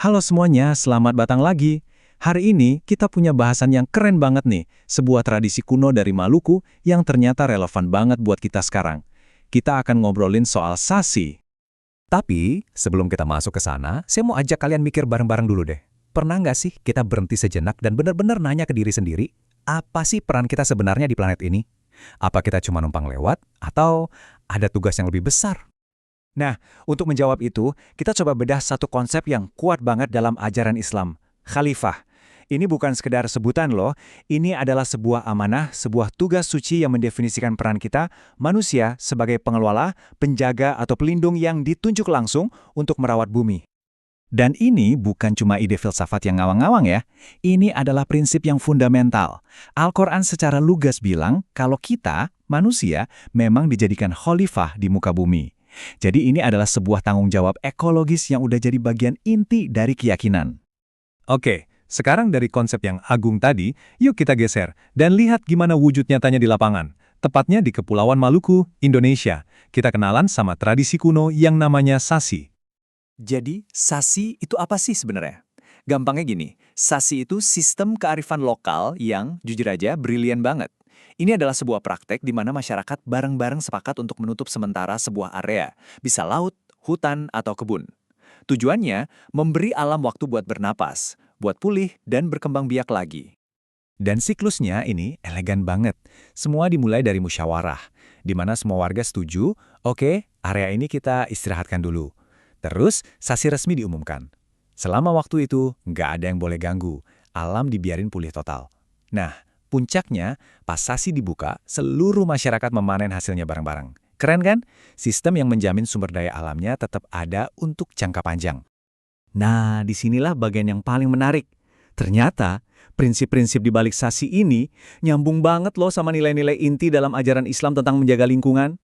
Halo semuanya, selamat datang lagi. Hari ini kita punya bahasan yang keren banget nih, sebuah tradisi kuno dari Maluku yang ternyata relevan banget buat kita sekarang. Kita akan ngobrolin soal sasi. Tapi, sebelum kita masuk ke sana, saya mau ajak kalian mikir bareng-bareng dulu deh. Pernah nggak sih kita berhenti sejenak dan benar-benar nanya ke diri sendiri, apa sih peran kita sebenarnya di planet ini? Apa kita cuma numpang lewat, atau ada tugas yang lebih besar? Nah, untuk menjawab itu, kita coba bedah satu konsep yang kuat banget dalam ajaran Islam, khalifah. Ini bukan sekedar sebutan loh, ini adalah sebuah amanah, sebuah tugas suci yang mendefinisikan peran kita, manusia sebagai pengelola, penjaga atau pelindung yang ditunjuk langsung untuk merawat bumi. Dan ini bukan cuma ide filsafat yang ngawang-ngawang ya, ini adalah prinsip yang fundamental. Al-Quran secara lugas bilang kalau kita, manusia, memang dijadikan khalifah di muka bumi. Jadi ini adalah sebuah tanggung jawab ekologis yang udah jadi bagian inti dari keyakinan. Oke, sekarang dari konsep yang agung tadi, yuk kita geser dan lihat gimana wujud nyatanya di lapangan. Tepatnya di Kepulauan Maluku, Indonesia. Kita kenalan sama tradisi kuno yang namanya sasi. Jadi, sasi itu apa sih sebenarnya? Gampangnya gini, sasi itu sistem kearifan lokal yang, jujur aja, brilian banget. Ini adalah sebuah praktek di mana masyarakat bareng-bareng sepakat untuk menutup sementara sebuah area, bisa laut, hutan, atau kebun. Tujuannya, memberi alam waktu buat bernapas, buat pulih, dan berkembang biak lagi. Dan siklusnya ini elegan banget. Semua dimulai dari musyawarah, di mana semua warga setuju, oke, area ini kita istirahatkan dulu. Terus, sasi resmi diumumkan. Selama waktu itu, nggak ada yang boleh ganggu. Alam dibiarin pulih total. Nah, puncaknya, pas sasi dibuka, seluruh masyarakat memanen hasilnya bareng-bareng. Keren kan? Sistem yang menjamin sumber daya alamnya tetap ada untuk jangka panjang. Nah, disinilah bagian yang paling menarik. Ternyata, prinsip-prinsip di balik sasi ini nyambung banget loh sama nilai-nilai inti dalam ajaran Islam tentang menjaga lingkungan.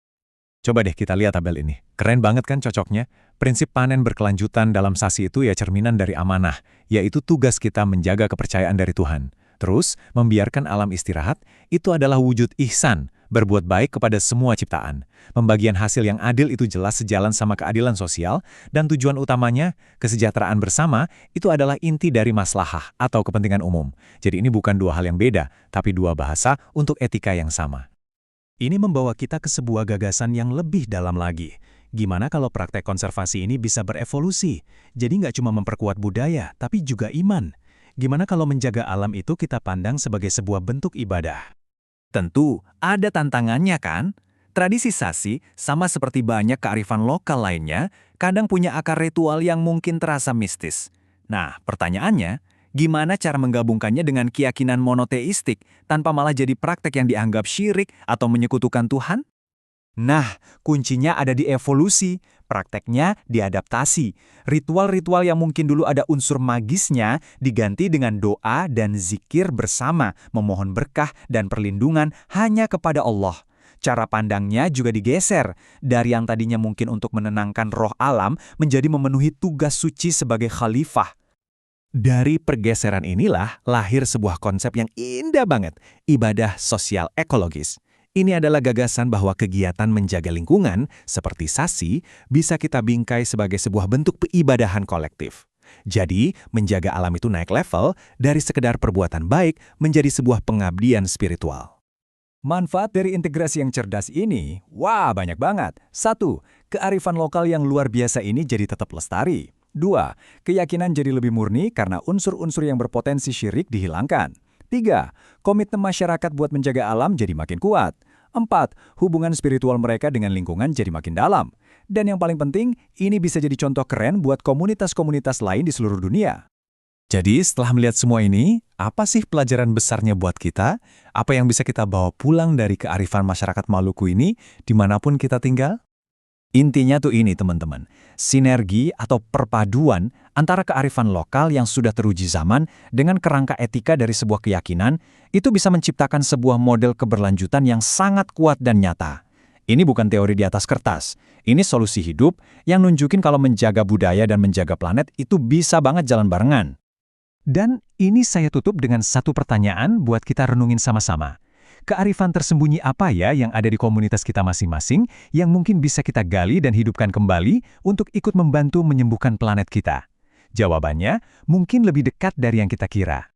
Coba deh kita lihat tabel ini. Keren banget kan cocoknya? Prinsip panen berkelanjutan dalam sasi itu ya cerminan dari amanah, yaitu tugas kita menjaga kepercayaan dari Tuhan. Terus, membiarkan alam istirahat, itu adalah wujud ihsan, berbuat baik kepada semua ciptaan. Pembagian hasil yang adil itu jelas sejalan sama keadilan sosial, dan tujuan utamanya, kesejahteraan bersama, itu adalah inti dari maslahah atau kepentingan umum. Jadi ini bukan dua hal yang beda, tapi dua bahasa untuk etika yang sama. Ini membawa kita ke sebuah gagasan yang lebih dalam lagi. Gimana kalau praktek konservasi ini bisa berevolusi? Jadi nggak cuma memperkuat budaya, tapi juga iman. Gimana kalau menjaga alam itu kita pandang sebagai sebuah bentuk ibadah? Tentu, ada tantangannya kan? Tradisi sasi, sama seperti banyak kearifan lokal lainnya, kadang punya akar ritual yang mungkin terasa mistis. Nah, pertanyaannya, gimana cara menggabungkannya dengan keyakinan monoteistik tanpa malah jadi praktek yang dianggap syirik atau menyekutukan Tuhan? Nah, kuncinya ada di evolusi, prakteknya diadaptasi. Ritual-ritual yang mungkin dulu ada unsur magisnya diganti dengan doa dan zikir bersama, memohon berkah dan perlindungan hanya kepada Allah. Cara pandangnya juga digeser, dari yang tadinya mungkin untuk menenangkan roh alam menjadi memenuhi tugas suci sebagai khalifah. Dari pergeseran inilah lahir sebuah konsep yang indah banget, ibadah sosial ekologis. Ini adalah gagasan bahwa kegiatan menjaga lingkungan, seperti sasi, bisa kita bingkai sebagai sebuah bentuk peibadahan kolektif. Jadi, menjaga alam itu naik level dari sekedar perbuatan baik menjadi sebuah pengabdian spiritual. Manfaat dari integrasi yang cerdas ini, wah banyak banget. 1. Kearifan lokal yang luar biasa ini jadi tetap lestari. 2. Keyakinan jadi lebih murni karena unsur-unsur yang berpotensi syirik dihilangkan. 3. Komitmen masyarakat buat menjaga alam jadi makin kuat. 4. Hubungan spiritual mereka dengan lingkungan jadi makin dalam. Dan yang paling penting, ini bisa jadi contoh keren buat komunitas-komunitas lain di seluruh dunia. Jadi setelah melihat semua ini, apa sih pelajaran besarnya buat kita? Apa yang bisa kita bawa pulang dari kearifan masyarakat Maluku ini dimanapun kita tinggal? Intinya tuh ini teman-teman, sinergi atau perpaduan antara kearifan lokal yang sudah teruji zaman dengan kerangka etika dari sebuah keyakinan, itu bisa menciptakan sebuah model keberlanjutan yang sangat kuat dan nyata. Ini bukan teori di atas kertas, ini solusi hidup yang nunjukin kalau menjaga budaya dan menjaga planet itu bisa banget jalan barengan. Dan ini saya tutup dengan satu pertanyaan buat kita renungin sama-sama. Kearifan tersembunyi apa ya yang ada di komunitas kita masing-masing yang mungkin bisa kita gali dan hidupkan kembali untuk ikut membantu menyembuhkan planet kita? Jawabannya mungkin lebih dekat dari yang kita kira.